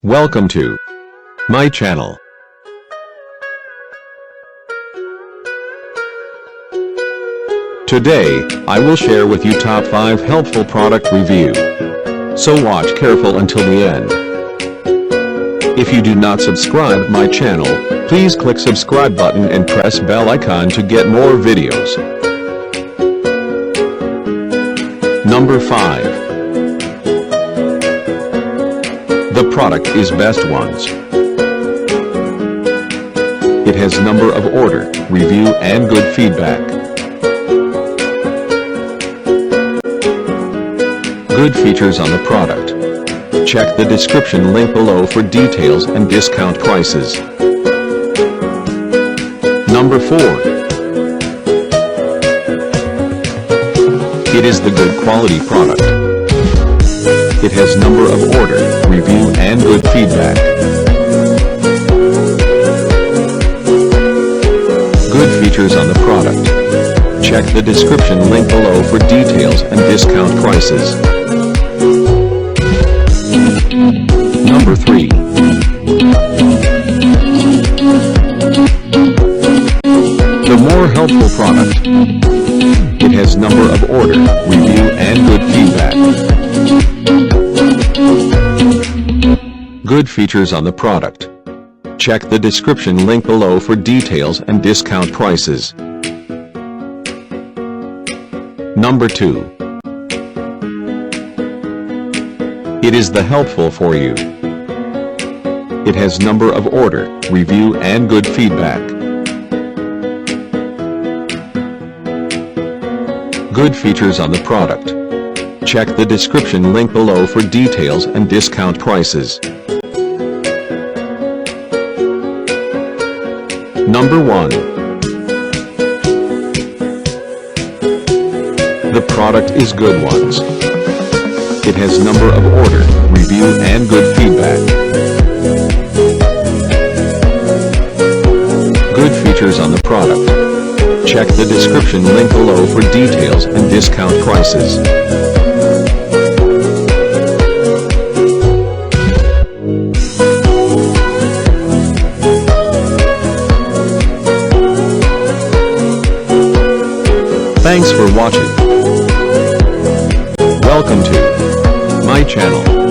Welcome to my channel. Today, I will share with you top 5 helpful product review. So watch careful until the end. If you do not subscribe my channel, please click subscribe button and press bell icon to get more videos. Number 5. The product is Best Ones. It has number of order, review and good feedback. Good features on the product. Check the description link below for details and discount prices. Number 4. It is the good quality product. It has number of order, review and good feedback. Good features on the product. Check the description link below for details and discount prices. Number 3. The more helpful product. It has number of order, review and good feedback. Good features on the product. Check the description link below for details and discount prices. Number 2. It is the helpful for you. It has number of order, review and good feedback. Good features on the product. Check the description link below for details and discount prices. Number 1. The product is Good Ones. It has number of order, review and good feedback. Good features on the product. Check the description link below for details and discount prices. Thanks for watching. Welcome to my channel.